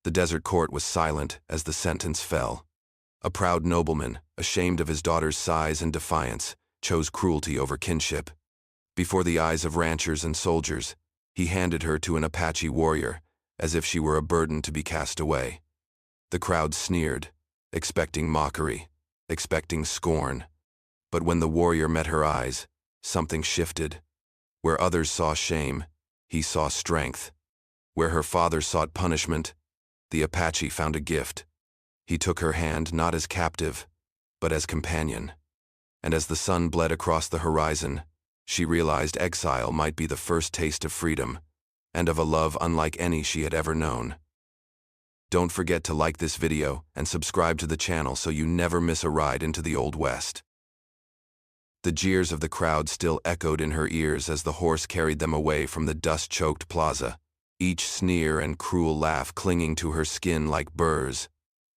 The desert court was silent as the sentence fell. A proud nobleman, ashamed of his daughter's size and defiance, chose cruelty over kinship. Before the eyes of ranchers and soldiers, he handed her to an Apache warrior, as if she were a burden to be cast away. The crowd sneered, expecting mockery, expecting scorn. But when the warrior met her eyes, something shifted. Where others saw shame, he saw strength. Where her father sought punishment, the Apache found a gift. He took her hand not as captive, but as companion. And as the sun bled across the horizon, she realized exile might be the first taste of freedom, and of a love unlike any she had ever known. Don't forget to like this video and subscribe to the channel so you never miss a ride into the Old West. The jeers of the crowd still echoed in her ears as the horse carried them away from the dust-choked plaza, each sneer and cruel laugh clinging to her skin like burrs.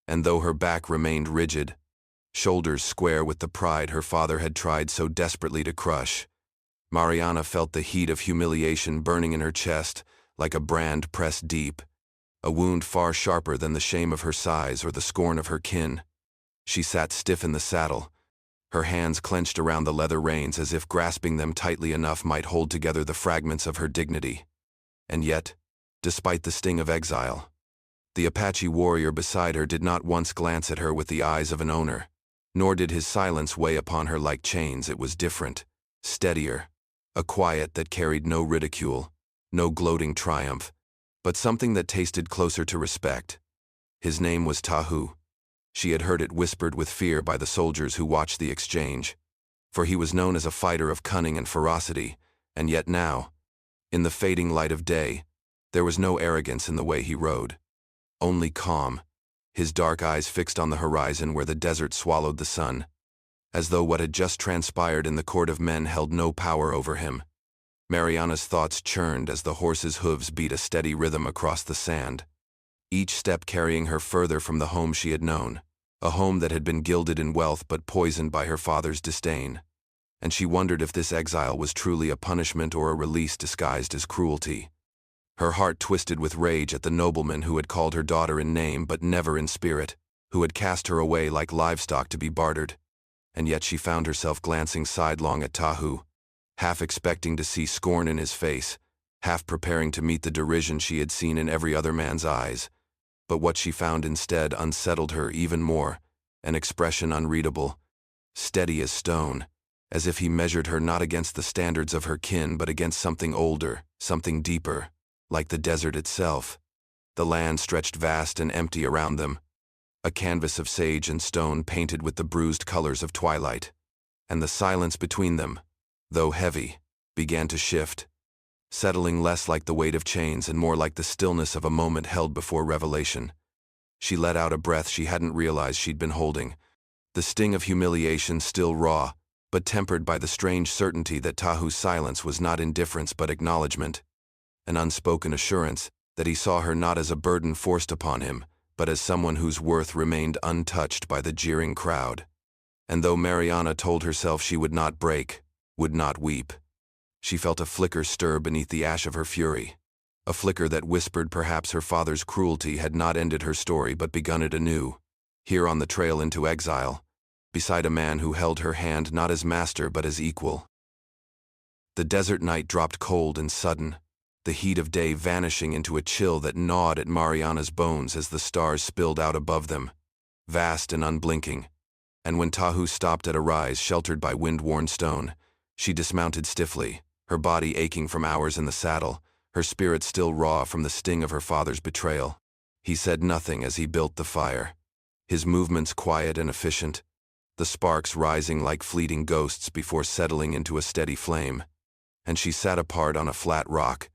And though her back remained rigid, shoulders square with the pride her father had tried so desperately to crush, Mariana felt the heat of humiliation burning in her chest like a brand pressed deep, a wound far sharper than the shame of her size or the scorn of her kin. She sat stiff in the saddle, her hands clenched around the leather reins as if grasping them tightly enough might hold together the fragments of her dignity. And yet, despite the sting of exile, the Apache warrior beside her did not once glance at her with the eyes of an owner, nor did his silence weigh upon her like chains. It was different, steadier, a quiet that carried no ridicule, no gloating triumph, but something that tasted closer to respect. His name was Tahu. She had heard it whispered with fear by the soldiers who watched the exchange, for he was known as a fighter of cunning and ferocity, and yet now, in the fading light of day, there was no arrogance in the way he rode. Only calm, his dark eyes fixed on the horizon where the desert swallowed the sun, as though what had just transpired in the court of men held no power over him. Mariana's thoughts churned as the horse's hooves beat a steady rhythm across the sand, each step carrying her further from the home she had known, a home that had been gilded in wealth but poisoned by her father's disdain. And she wondered if this exile was truly a punishment or a release disguised as cruelty. Her heart twisted with rage at the nobleman who had called her daughter in name but never in spirit, who had cast her away like livestock to be bartered. And yet she found herself glancing sidelong at Tahu, half expecting to see scorn in his face, half preparing to meet the derision she had seen in every other man's eyes. But what she found instead unsettled her even more, an expression unreadable, steady as stone, as if he measured her not against the standards of her kin but against something older, something deeper, like the desert itself. The land stretched vast and empty around them, a canvas of sage and stone painted with the bruised colors of twilight. And the silence between them, though heavy, began to shift, settling less like the weight of chains and more like the stillness of a moment held before revelation. She let out a breath she hadn't realized she'd been holding, the sting of humiliation still raw, but tempered by the strange certainty that Tahu's silence was not indifference but acknowledgement, an unspoken assurance that he saw her not as a burden forced upon him, but as someone whose worth remained untouched by the jeering crowd. And though Mariana told herself she would not break, would not weep, she felt a flicker stir beneath the ash of her fury, a flicker that whispered perhaps her father's cruelty had not ended her story but begun it anew, here on the trail into exile, beside a man who held her hand not as master but as equal. The desert night dropped cold and sudden, the heat of day vanishing into a chill that gnawed at Mariana's bones as the stars spilled out above them, vast and unblinking. And when Tahu stopped at a rise sheltered by wind-worn stone, she dismounted stiffly, her body aching from hours in the saddle, her spirit still raw from the sting of her father's betrayal. He said nothing as he built the fire, his movements quiet and efficient, the sparks rising like fleeting ghosts before settling into a steady flame. And she sat apart on a flat rock,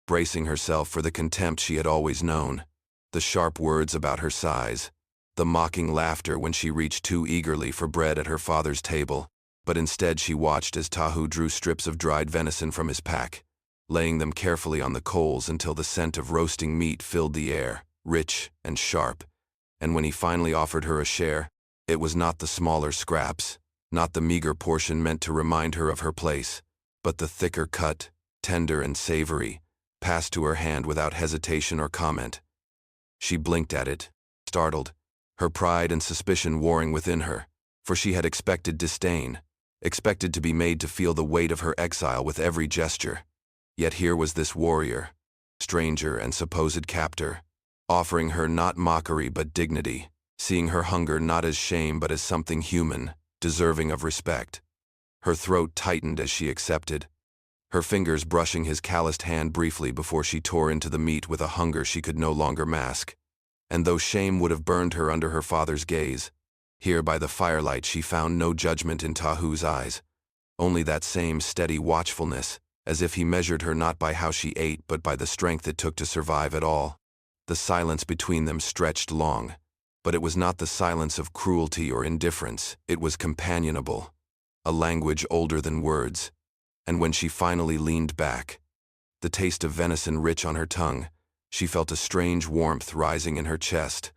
bracing herself for the contempt she had always known, the sharp words about her size, the mocking laughter when she reached too eagerly for bread at her father's table. But instead she watched as Tahu drew strips of dried venison from his pack, laying them carefully on the coals until the scent of roasting meat filled the air, rich and sharp. And when he finally offered her a share, it was not the smaller scraps, not the meager portion meant to remind her of her place, but the thicker cut, tender and savory, passed to her hand without hesitation or comment. She blinked at it, startled, her pride and suspicion warring within her, for she had expected disdain, expected to be made to feel the weight of her exile with every gesture. Yet here was this warrior, stranger and supposed captor, offering her not mockery but dignity, seeing her hunger not as shame but as something human, deserving of respect. Her throat tightened as she accepted, her fingers brushing his calloused hand briefly before she tore into the meat with a hunger she could no longer mask. And though shame would have burned her under her father's gaze, here by the firelight she found no judgment in Tahu's eyes, only that same steady watchfulness, as if he measured her not by how she ate but by the strength it took to survive at all. The silence between them stretched long, but it was not the silence of cruelty or indifference, it was companionable, a language older than words. And when she finally leaned back, the taste of venison rich on her tongue, she felt a strange warmth rising in her chest,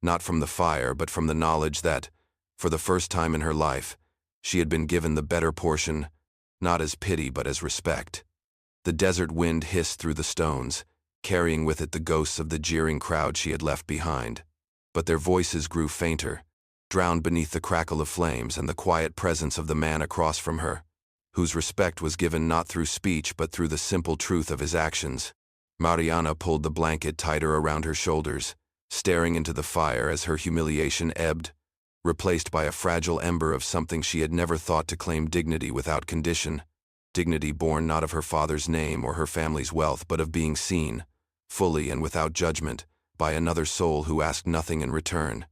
not from the fire but from the knowledge that, for the first time in her life, she had been given the better portion, not as pity but as respect. The desert wind hissed through the stones, carrying with it the ghosts of the jeering crowd she had left behind. But their voices grew fainter, drowned beneath the crackle of flames and the quiet presence of the man across from her, whose respect was given not through speech but through the simple truth of his actions. Mariana pulled the blanket tighter around her shoulders, staring into the fire as her humiliation ebbed, replaced by a fragile ember of something she had never thought to claim dignity without condition, dignity born not of her father's name or her family's wealth but of being seen, fully and without judgment, by another soul who asked nothing in return.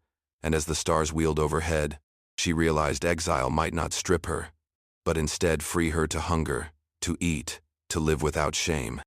And as the stars wheeled overhead, she realized exile might not strip her, but instead free her to hunger, to eat, to live without shame.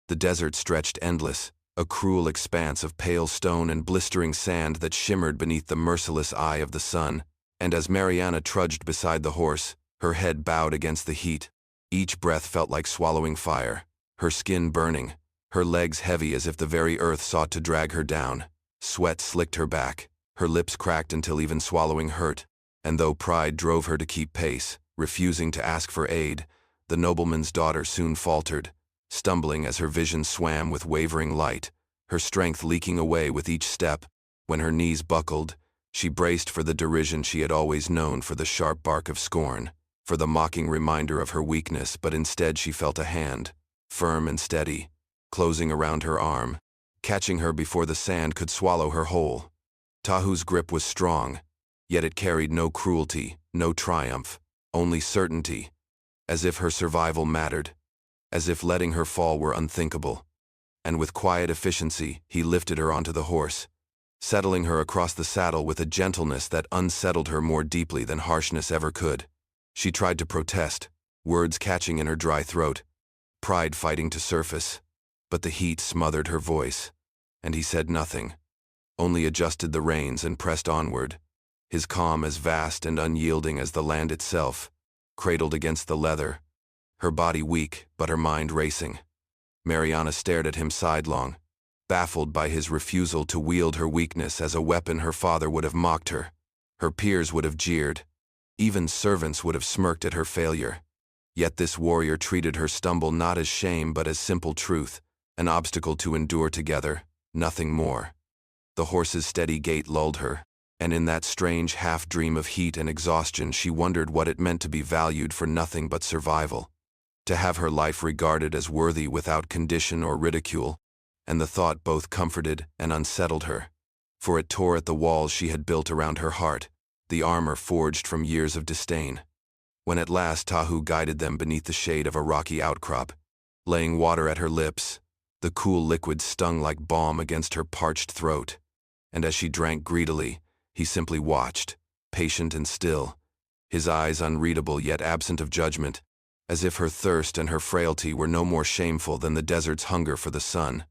The desert stretched endless, a cruel expanse of pale stone and blistering sand that shimmered beneath the merciless eye of the sun, and as Mariana trudged beside the horse, her head bowed against the heat, each breath felt like swallowing fire, her skin burning, her legs heavy as if the very earth sought to drag her down. Sweat slicked her back, her lips cracked until even swallowing hurt, and though pride drove her to keep pace, refusing to ask for aid, the nobleman's daughter soon faltered, stumbling as her vision swam with wavering light, her strength leaking away with each step. When her knees buckled, she braced for the derision she had always known, for the sharp bark of scorn, for the mocking reminder of her weakness, but instead she felt a hand, firm and steady, closing around her arm, catching her before the sand could swallow her whole. Tahu's grip was strong, yet it carried no cruelty, no triumph, only certainty, as if her survival mattered, as if letting her fall were unthinkable. And with quiet efficiency, he lifted her onto the horse, settling her across the saddle with a gentleness that unsettled her more deeply than harshness ever could. She tried to protest, words catching in her dry throat, pride fighting to surface, but the heat smothered her voice, and he said nothing, only adjusted the reins and pressed onward, his calm as vast and unyielding as the land itself, cradled against the leather, her body weak but her mind racing. Mariana stared at him sidelong, baffled by his refusal to wield her weakness as a weapon. Her father would have mocked her, her peers would have jeered, even servants would have smirked at her failure. Yet this warrior treated her stumble not as shame but as simple truth, an obstacle to endure together, nothing more. The horse's steady gait lulled her, and in that strange half-dream of heat and exhaustion she wondered what it meant to be valued for nothing but survival, to have her life regarded as worthy without condition or ridicule, and the thought both comforted and unsettled her, for it tore at the walls she had built around her heart, the armor forged from years of disdain. When at last Tahu guided them beneath the shade of a rocky outcrop, laying water at her lips, the cool liquid stung like balm against her parched throat, and as she drank greedily, he simply watched, patient and still, his eyes unreadable yet absent of judgment, as if her thirst and her frailty were no more shameful than the desert's hunger for the sun.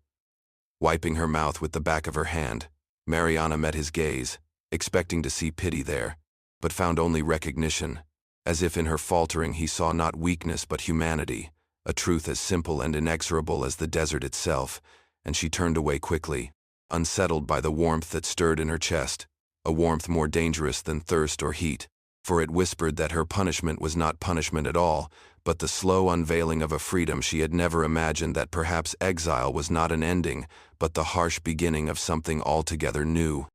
Wiping her mouth with the back of her hand, Mariana met his gaze, expecting to see pity there, but found only recognition, as if in her faltering he saw not weakness but humanity, a truth as simple and inexorable as the desert itself, and she turned away quickly, unsettled by the warmth that stirred in her chest, a warmth more dangerous than thirst or heat, for it whispered that her punishment was not punishment at all, but the slow unveiling of a freedom she had never imagined, that perhaps exile was not an ending, but the harsh beginning of something altogether new.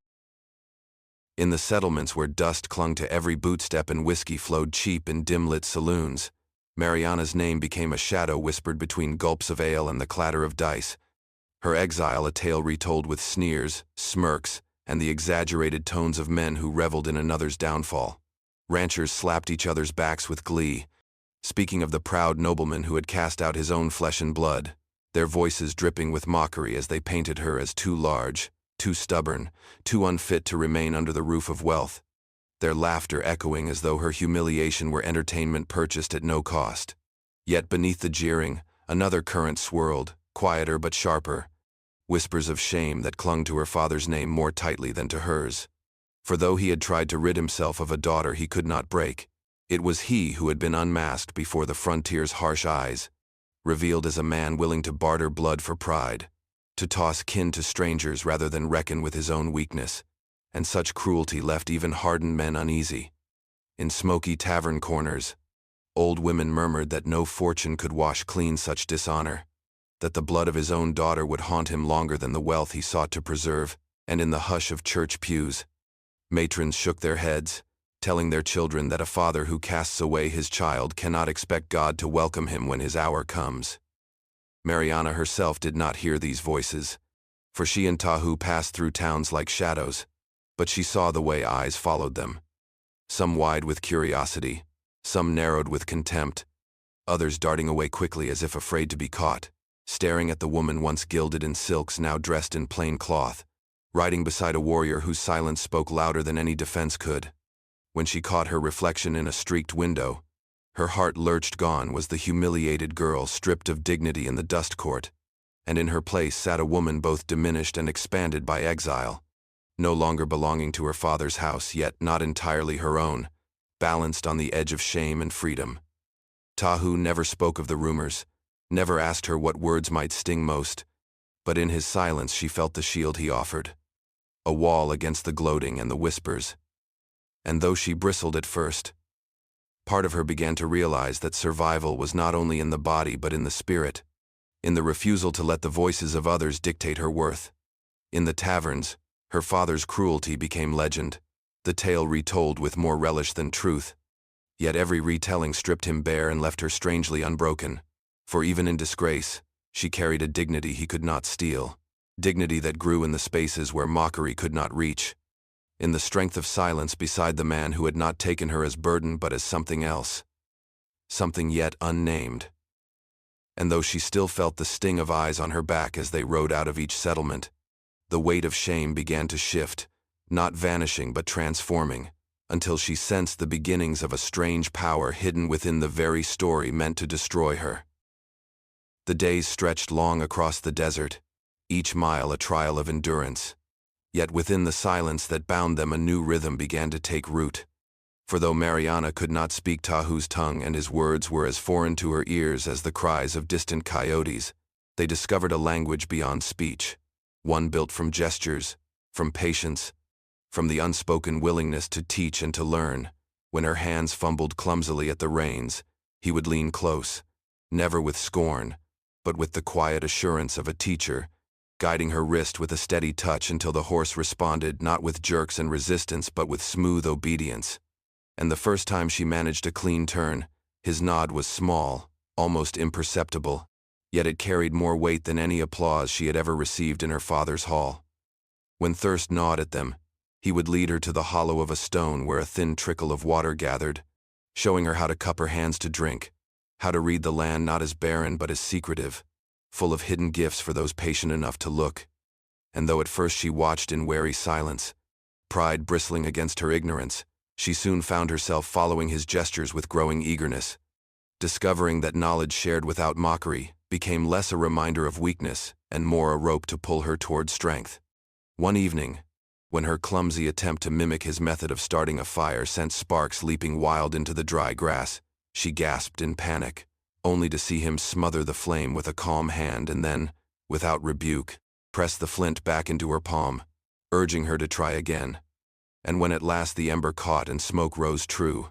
In the settlements where dust clung to every bootstep and whiskey flowed cheap in dim-lit saloons, Mariana's name became a shadow whispered between gulps of ale and the clatter of dice. Her exile a tale retold with sneers, smirks, and the exaggerated tones of men who reveled in another's downfall. Ranchers slapped each other's backs with glee, speaking of the proud nobleman who had cast out his own flesh and blood, their voices dripping with mockery as they painted her as too large, too stubborn, too unfit to remain under the roof of wealth, their laughter echoing as though her humiliation were entertainment purchased at no cost. Yet beneath the jeering, another current swirled, quieter but sharper, whispers of shame that clung to her father's name more tightly than to hers. For though he had tried to rid himself of a daughter he could not break, it was he who had been unmasked before the frontier's harsh eyes, revealed as a man willing to barter blood for pride, to toss kin to strangers rather than reckon with his own weakness, and such cruelty left even hardened men uneasy. In smoky tavern corners, old women murmured that no fortune could wash clean such dishonor, that the blood of his own daughter would haunt him longer than the wealth he sought to preserve, and in the hush of church pews, matrons shook their heads, telling their children that a father who casts away his child cannot expect God to welcome him when his hour comes. Mariana herself did not hear these voices, for she and Tahu passed through towns like shadows, but she saw the way eyes followed them, some wide with curiosity, some narrowed with contempt, others darting away quickly as if afraid to be caught, staring at the woman once gilded in silks now dressed in plain cloth, riding beside a warrior whose silence spoke louder than any defense could. When she caught her reflection in a streaked window, her heart lurched. Gone was the humiliated girl stripped of dignity in the dust court, and in her place sat a woman both diminished and expanded by exile, no longer belonging to her father's house, yet not entirely her own, balanced on the edge of shame and freedom. Tahu never spoke of the rumors, never asked her what words might sting most, but in his silence she felt the shield he offered, a wall against the gloating and the whispers. And though she bristled at first, part of her began to realize that survival was not only in the body but in the spirit, in the refusal to let the voices of others dictate her worth. In the taverns, her father's cruelty became legend, the tale retold with more relish than truth. Yet every retelling stripped him bare and left her strangely unbroken, for even in disgrace, she carried a dignity he could not steal, dignity that grew in the spaces where mockery could not reach, in the strength of silence beside the man who had not taken her as burden but as something else, something yet unnamed. And though she still felt the sting of eyes on her back as they rode out of each settlement, the weight of shame began to shift, not vanishing but transforming, until she sensed the beginnings of a strange power hidden within the very story meant to destroy her. The days stretched long across the desert, each mile a trial of endurance. Yet within the silence that bound them a new rhythm began to take root. For though Mariana could not speak Tahu's tongue and his words were as foreign to her ears as the cries of distant coyotes, they discovered a language beyond speech, one built from gestures, from patience, from the unspoken willingness to teach and to learn. When her hands fumbled clumsily at the reins, he would lean close, never with scorn, but with the quiet assurance of a teacher, guiding her wrist with a steady touch until the horse responded not with jerks and resistance but with smooth obedience. And the first time she managed a clean turn, his nod was small, almost imperceptible, yet it carried more weight than any applause she had ever received in her father's hall. When thirst gnawed at them, he would lead her to the hollow of a stone where a thin trickle of water gathered, showing her how to cup her hands to drink, how to read the land not as barren but as secretive, full of hidden gifts for those patient enough to look. And though at first she watched in wary silence, pride bristling against her ignorance, she soon found herself following his gestures with growing eagerness, discovering that knowledge shared without mockery became less a reminder of weakness and more a rope to pull her toward strength. One evening, when her clumsy attempt to mimic his method of starting a fire sent sparks leaping wild into the dry grass, she gasped in panic, only to see him smother the flame with a calm hand and then, without rebuke, press the flint back into her palm, urging her to try again. And when at last the ember caught and smoke rose true,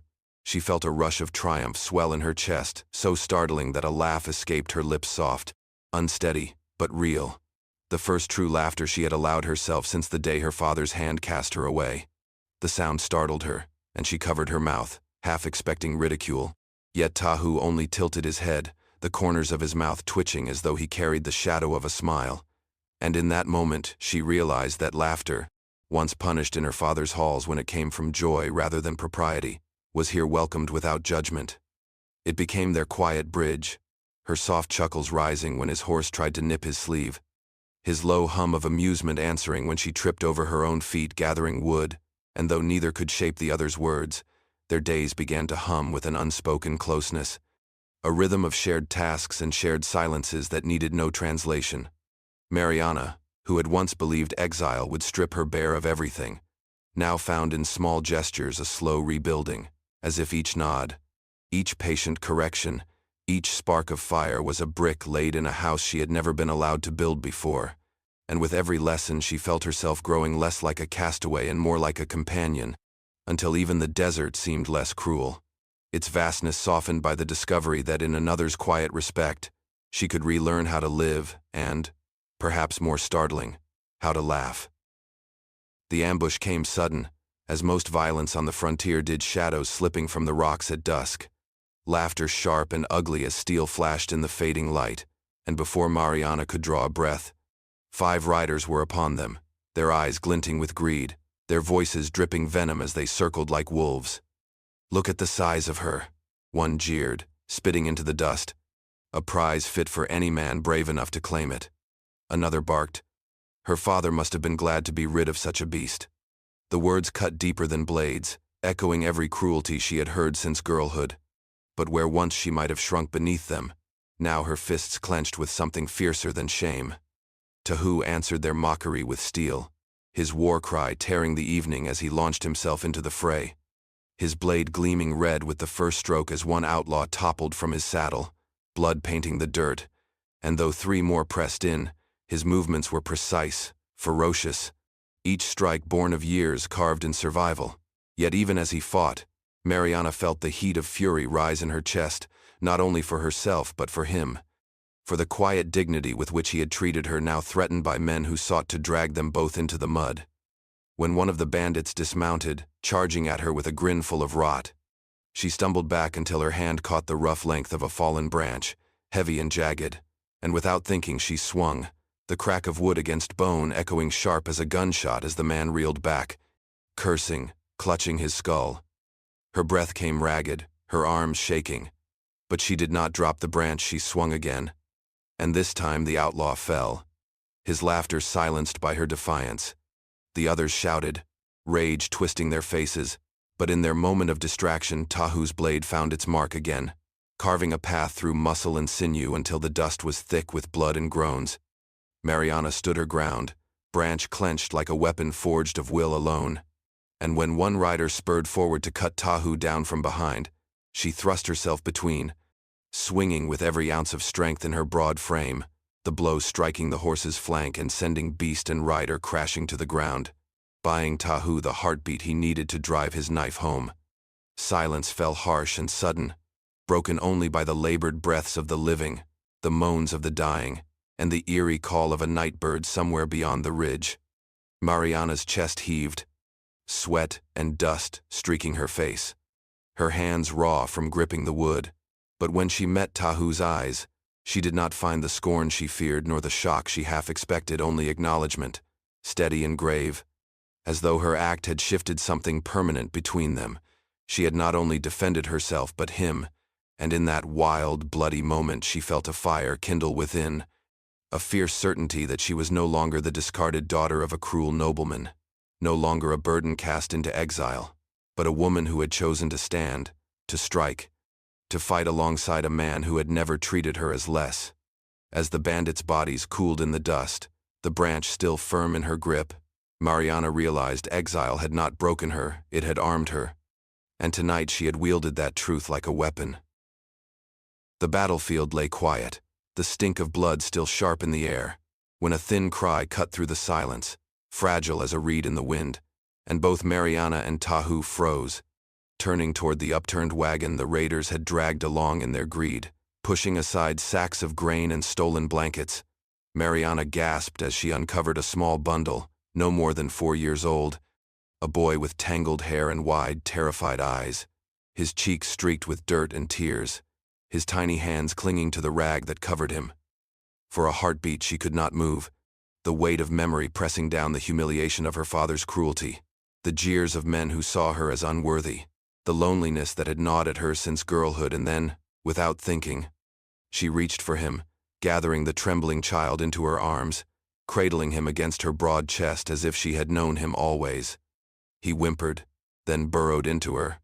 She felt a rush of triumph swell in her chest, so startling that a laugh escaped her lips, soft, unsteady, but real. The first true laughter she had allowed herself since the day her father's hand cast her away. The sound startled her, and she covered her mouth, half expecting ridicule. Yet Tahu only tilted his head, the corners of his mouth twitching as though he carried the shadow of a smile. And in that moment, she realized that laughter, once punished in her father's halls when it came from joy rather than propriety, was here welcomed without judgment. It became their quiet bridge, her soft chuckles rising when his horse tried to nip his sleeve, his low hum of amusement answering when she tripped over her own feet gathering wood, and though neither could shape the other's words, their days began to hum with an unspoken closeness, a rhythm of shared tasks and shared silences that needed no translation. Mariana, who had once believed exile would strip her bare of everything, now found in small gestures a slow rebuilding, as if each nod, each patient correction, each spark of fire was a brick laid in a house she had never been allowed to build before, and with every lesson she felt herself growing less like a castaway and more like a companion, until even the desert seemed less cruel, its vastness softened by the discovery that in another's quiet respect, she could relearn how to live and, perhaps more startling, how to laugh. The ambush came sudden, as most violence on the frontier did, shadows slipping from the rocks at dusk. Laughter sharp and ugly as steel flashed in the fading light, and before Mariana could draw a breath, 5 riders were upon them, their eyes glinting with greed, their voices dripping venom as they circled like wolves. "Look at the size of her," one jeered, spitting into the dust, "a prize fit for any man brave enough to claim it." Another barked, "Her father must have been glad to be rid of such a beast." The words cut deeper than blades, echoing every cruelty she had heard since girlhood. But where once she might have shrunk beneath them, now her fists clenched with something fiercer than shame. Tahu answered their mockery with steel, his war cry tearing the evening as he launched himself into the fray, his blade gleaming red with the first stroke as one outlaw toppled from his saddle, blood painting the dirt, and though 3 more pressed in, his movements were precise, ferocious, each strike born of years carved in survival. Yet even as he fought, Mariana felt the heat of fury rise in her chest, not only for herself but for him, for the quiet dignity with which he had treated her now threatened by men who sought to drag them both into the mud. When one of the bandits dismounted, charging at her with a grin full of rot, she stumbled back until her hand caught the rough length of a fallen branch, heavy and jagged, and without thinking she swung, the crack of wood against bone echoing sharp as a gunshot as the man reeled back, cursing, clutching his skull. Her breath came ragged, her arms shaking, but she did not drop the branch. She swung again, and this time the outlaw fell, his laughter silenced by her defiance. The others shouted, rage twisting their faces, but in their moment of distraction Tahu's blade found its mark again, carving a path through muscle and sinew until the dust was thick with blood and groans. Mariana stood her ground, branch clenched like a weapon forged of will alone. And when one rider spurred forward to cut Tahu down from behind, she thrust herself between, swinging with every ounce of strength in her broad frame, the blow striking the horse's flank and sending beast and rider crashing to the ground, buying Tahu the heartbeat he needed to drive his knife home. Silence fell harsh and sudden, broken only by the labored breaths of the living, the moans of the dying, and the eerie call of a night bird somewhere beyond the ridge. Mariana's chest heaved, sweat and dust streaking her face, her hands raw from gripping the wood. But when she met Tahu's eyes, she did not find the scorn she feared nor the shock she half expected, only acknowledgement, steady and grave, as though her act had shifted something permanent between them. She had not only defended herself but him, and in that wild, bloody moment she felt a fire kindle within, a fierce certainty that she was no longer the discarded daughter of a cruel nobleman, no longer a burden cast into exile, but a woman who had chosen to stand, to strike, to fight alongside a man who had never treated her as less. As the bandits' bodies cooled in the dust, the branch still firm in her grip, Mariana realized exile had not broken her, it had armed her, and tonight she had wielded that truth like a weapon. The battlefield lay quiet, the stink of blood still sharp in the air, when a thin cry cut through the silence, fragile as a reed in the wind, and both Mariana and Tahu froze. Turning toward the upturned wagon the raiders had dragged along in their greed, pushing aside sacks of grain and stolen blankets. Mariana gasped as she uncovered a small bundle, no more than 4 years old, a boy with tangled hair and wide, terrified eyes, his cheeks streaked with dirt and tears, his tiny hands clinging to the rag that covered him. For a heartbeat she could not move, the weight of memory pressing down the humiliation of her father's cruelty, the jeers of men who saw her as unworthy, the loneliness that had gnawed at her since girlhood, and then, without thinking, she reached for him, gathering the trembling child into her arms, cradling him against her broad chest as if she had known him always. He whimpered, then burrowed into her,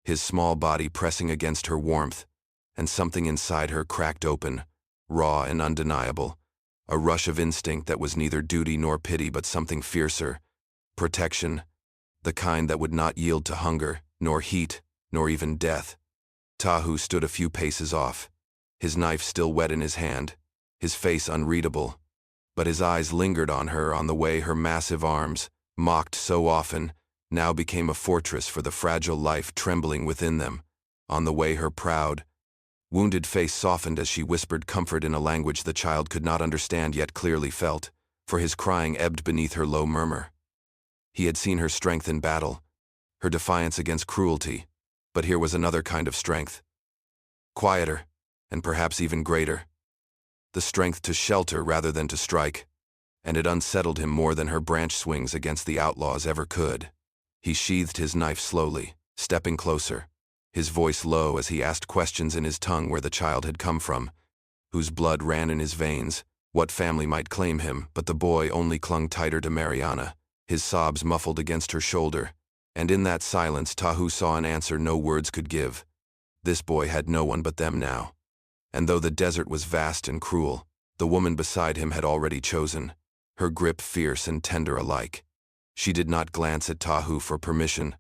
his small body pressing against her warmth, and something inside her cracked open, raw and undeniable, a rush of instinct that was neither duty nor pity but something fiercer, protection, the kind that would not yield to hunger, nor heat, nor even death. Tahu stood a few paces off, his knife still wet in his hand, his face unreadable, but his eyes lingered on her on the way her massive arms, mocked so often, now became a fortress for the fragile life trembling within them, on the way her proud, wounded face softened as she whispered comfort in a language the child could not understand yet clearly felt, for his crying ebbed beneath her low murmur. He had seen her strength in battle, her defiance against cruelty, but here was another kind of strength. Quieter, and perhaps even greater. The strength to shelter rather than to strike, and it unsettled him more than her branch swings against the outlaws ever could. He sheathed his knife slowly, stepping closer, his voice low as he asked questions in his tongue where the child had come from, whose blood ran in his veins, what family might claim him, but the boy only clung tighter to Mariana, his sobs muffled against her shoulder, and in that silence Tahu saw an answer no words could give. This boy had no one but them now. And though the desert was vast and cruel, the woman beside him had already chosen, her grip fierce and tender alike. She did not glance at Tahu for permission,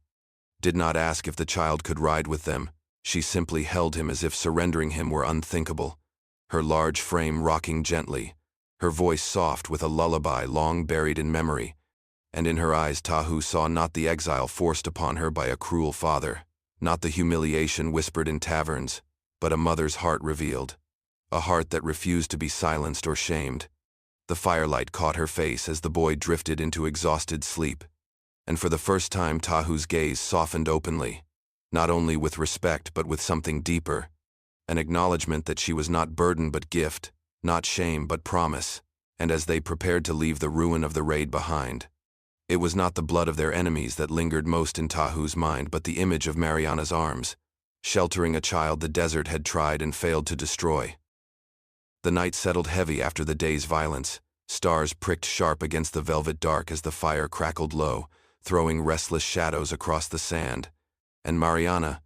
did not ask if the child could ride with them. She simply held him as if surrendering him were unthinkable, her large frame rocking gently, her voice soft with a lullaby long buried in memory, and in her eyes Tahu saw not the exile forced upon her by a cruel father, not the humiliation whispered in taverns, but a mother's heart revealed, a heart that refused to be silenced or shamed. The firelight caught her face as the boy drifted into exhausted sleep, and for the first time Tahu's gaze softened openly, not only with respect but with something deeper, an acknowledgement that she was not burden but gift, not shame but promise, and as they prepared to leave the ruin of the raid behind, it was not the blood of their enemies that lingered most in Tahu's mind but the image of Mariana's arms, sheltering a child the desert had tried and failed to destroy. The night settled heavy after the day's violence, stars pricked sharp against the velvet dark as the fire crackled low, throwing restless shadows across the sand, and Mariana,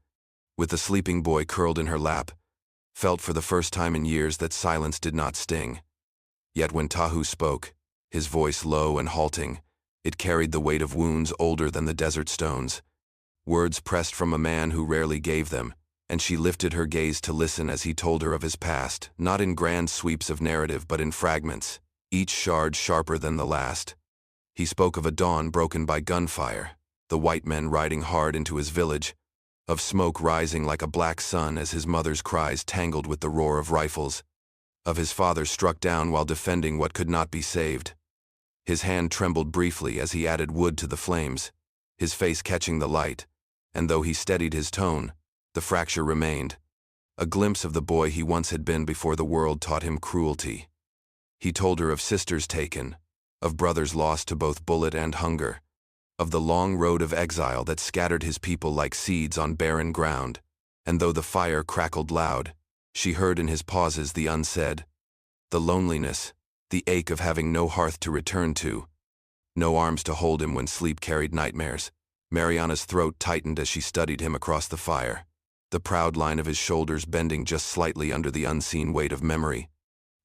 with the sleeping boy curled in her lap, felt for the first time in years that silence did not sting. Yet when Tahu spoke, his voice low and halting, it carried the weight of wounds older than the desert stones, words pressed from a man who rarely gave them, and she lifted her gaze to listen as he told her of his past, not in grand sweeps of narrative but in fragments, each shard sharper than the last. He spoke of a dawn broken by gunfire, the white men riding hard into his village, of smoke rising like a black sun as his mother's cries tangled with the roar of rifles, of his father struck down while defending what could not be saved. His hand trembled briefly as he added wood to the flames, his face catching the light, and though he steadied his tone, the fracture remained, a glimpse of the boy he once had been before the world taught him cruelty. He told her of sisters taken, of brothers lost to both bullet and hunger, of the long road of exile that scattered his people like seeds on barren ground, and though the fire crackled loud, she heard in his pauses the unsaid, the loneliness, the ache of having no hearth to return to, no arms to hold him when sleep carried nightmares. Mariana's throat tightened as she studied him across the fire, the proud line of his shoulders bending just slightly under the unseen weight of memory.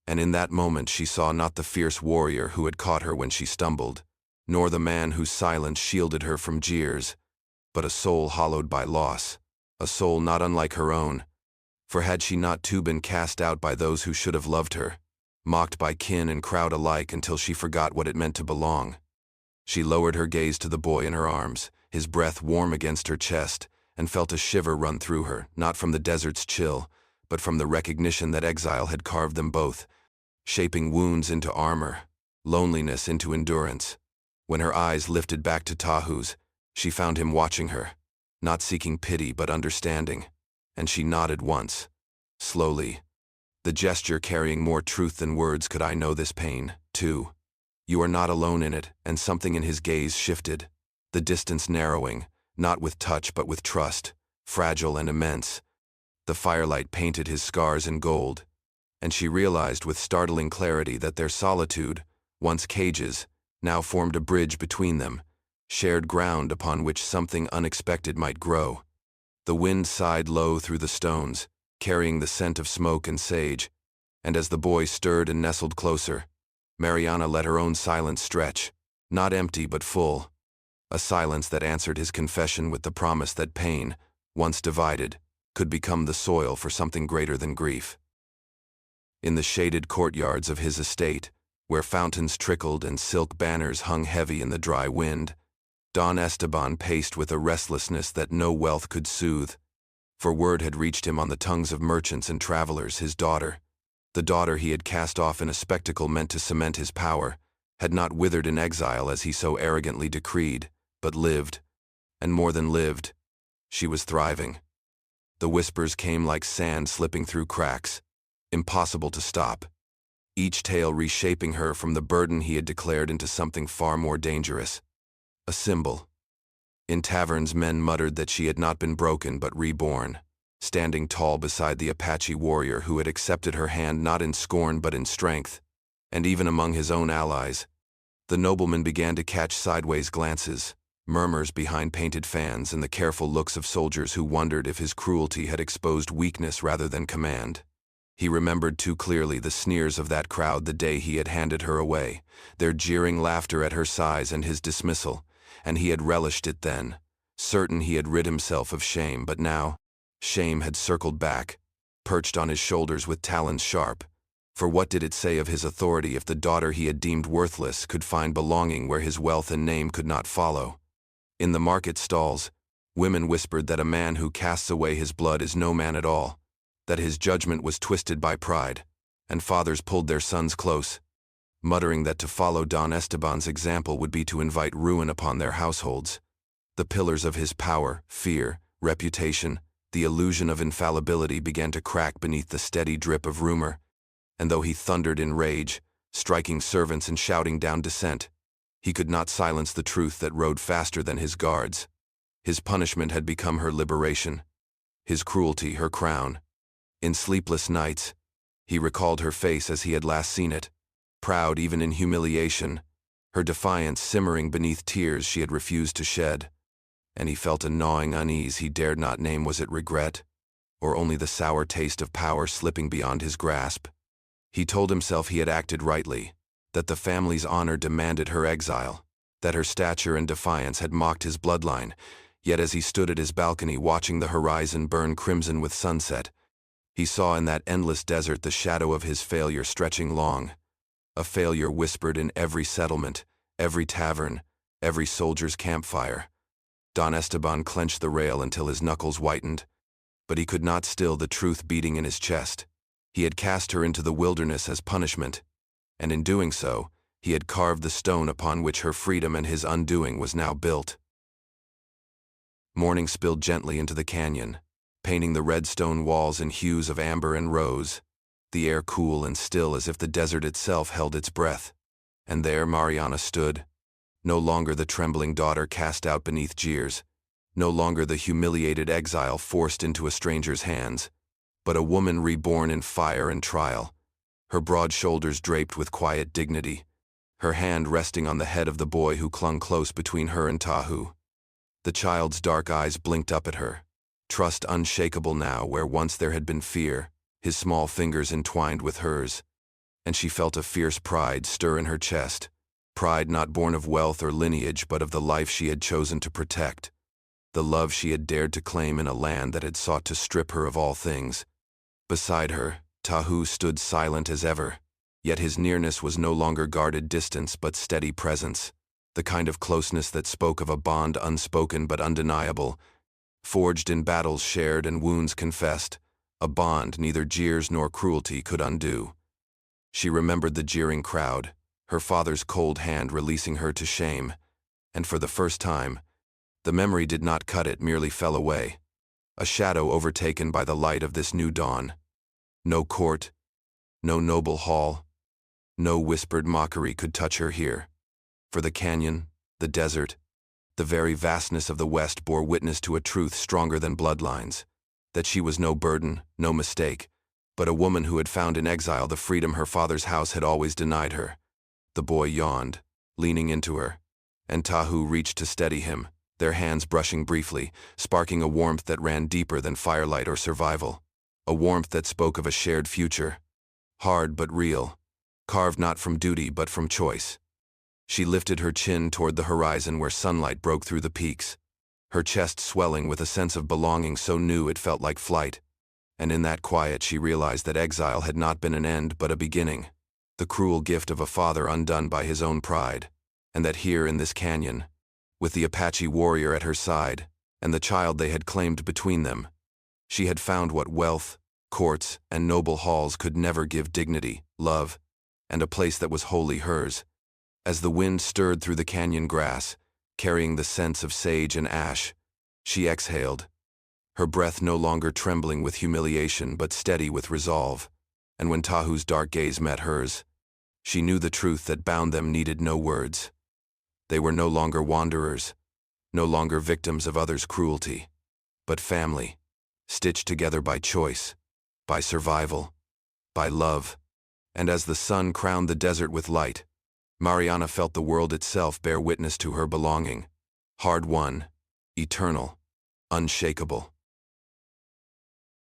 And in that moment she saw not the fierce warrior who had caught her when she stumbled, nor the man whose silence shielded her from jeers, but a soul hollowed by loss, a soul not unlike her own, for had she not too been cast out by those who should have loved her, mocked by kin and crowd alike until she forgot what it meant to belong. She lowered her gaze to the boy in her arms, his breath warm against her chest, and felt a shiver run through her, not from the desert's chill, but from the recognition that exile had carved them both, shaping wounds into armor, loneliness into endurance. When her eyes lifted back to Tahu's, she found him watching her, not seeking pity but understanding, and she nodded once, slowly, the gesture carrying more truth than words. Could I know this pain, too? You are not alone in it, and something in his gaze shifted, the distance narrowing, not with touch but with trust, fragile and immense. The firelight painted his scars in gold, and she realized with startling clarity that their solitude, once cages, now formed a bridge between them, shared ground upon which something unexpected might grow. The wind sighed low through the stones, carrying the scent of smoke and sage, and as the boy stirred and nestled closer, Mariana let her own silence stretch, not empty but full, a silence that answered his confession with the promise that pain, once divided, could become the soil for something greater than grief. In the shaded courtyards of his estate, where fountains trickled and silk banners hung heavy in the dry wind, Don Esteban paced with a restlessness that no wealth could soothe, for word had reached him on the tongues of merchants and travelers his daughter, the daughter he had cast off in a spectacle meant to cement his power, had not withered in exile as he so arrogantly decreed, but lived, and more than lived, she was thriving. The whispers came like sand slipping through cracks, impossible to stop, each tale reshaping her from the burden he had declared into something far more dangerous, a symbol. In taverns men muttered that she had not been broken but reborn, standing tall beside the Apache warrior who had accepted her hand not in scorn but in strength, and even among his own allies, the nobleman began to catch sideways glances, murmurs behind painted fans, and the careful looks of soldiers who wondered if his cruelty had exposed weakness rather than command. He remembered too clearly the sneers of that crowd the day he had handed her away, their jeering laughter at her size and his dismissal, and he had relished it then, certain he had rid himself of shame. But now, shame had circled back, perched on his shoulders with talons sharp. For what did it say of his authority if the daughter he had deemed worthless could find belonging where his wealth and name could not follow? In the market stalls, women whispered that a man who casts away his blood is no man at all, that his judgment was twisted by pride, and fathers pulled their sons close, muttering that to follow Don Esteban's example would be to invite ruin upon their households. The pillars of his power, fear, reputation, the illusion of infallibility began to crack beneath the steady drip of rumor, and though he thundered in rage, striking servants and shouting down dissent, he could not silence the truth that rode faster than his guards. His punishment had become her liberation, his cruelty her crown. In sleepless nights, he recalled her face as he had last seen it, proud even in humiliation, her defiance simmering beneath tears she had refused to shed, and he felt a gnawing unease he dared not name. Was it regret, or only the sour taste of power slipping beyond his grasp? He told himself he had acted rightly, that the family's honor demanded her exile, that her stature and defiance had mocked his bloodline, yet as he stood at his balcony watching the horizon burn crimson with sunset, he saw in that endless desert the shadow of his failure stretching long, a failure whispered in every settlement, every tavern, every soldier's campfire. Don Esteban clenched the rail until his knuckles whitened, but he could not still the truth beating in his chest. He had cast her into the wilderness as punishment, and in doing so, he had carved the stone upon which her freedom and his undoing was now built. Morning spilled gently into the canyon, painting the red stone walls in hues of amber and rose, the air cool and still as if the desert itself held its breath. And there Mariana stood, no longer the trembling daughter cast out beneath jeers, no longer the humiliated exile forced into a stranger's hands, but a woman reborn in fire and trial, her broad shoulders draped with quiet dignity, her hand resting on the head of the boy who clung close between her and Tahu. The child's dark eyes blinked up at her, trust unshakable now where once there had been fear, his small fingers entwined with hers, and she felt a fierce pride stir in her chest, pride not born of wealth or lineage but of the life she had chosen to protect, the love she had dared to claim in a land that had sought to strip her of all things. Beside her, Tahu stood silent as ever, yet his nearness was no longer guarded distance but steady presence, the kind of closeness that spoke of a bond unspoken but undeniable. Forged in battles shared and wounds confessed, a bond neither jeers nor cruelty could undo. She remembered the jeering crowd, her father's cold hand releasing her to shame, and for the first time, the memory did not cut it, merely fell away, a shadow overtaken by the light of this new dawn. No court, no noble hall, no whispered mockery could touch her here. For the canyon, the desert, the very vastness of the West bore witness to a truth stronger than bloodlines, that she was no burden, no mistake, but a woman who had found in exile the freedom her father's house had always denied her. The boy yawned, leaning into her, and Tahu reached to steady him, their hands brushing briefly, sparking a warmth that ran deeper than firelight or survival, a warmth that spoke of a shared future, hard but real, carved not from duty but from choice. She lifted her chin toward the horizon where sunlight broke through the peaks, her chest swelling with a sense of belonging so new it felt like flight. And in that quiet she realized that exile had not been an end but a beginning, the cruel gift of a father undone by his own pride, and that here in this canyon, with the Apache warrior at her side, and the child they had claimed between them, she had found what wealth, courts, and noble halls could never give: dignity, love, and a place that was wholly hers. As the wind stirred through the canyon grass, carrying the scents of sage and ash, she exhaled, her breath no longer trembling with humiliation but steady with resolve, and when Tahu's dark gaze met hers, she knew the truth that bound them needed no words. They were no longer wanderers, no longer victims of others' cruelty, but family, stitched together by choice, by survival, by love. And as the sun crowned the desert with light, Mariana felt the world itself bear witness to her belonging, hard-won, eternal, unshakable.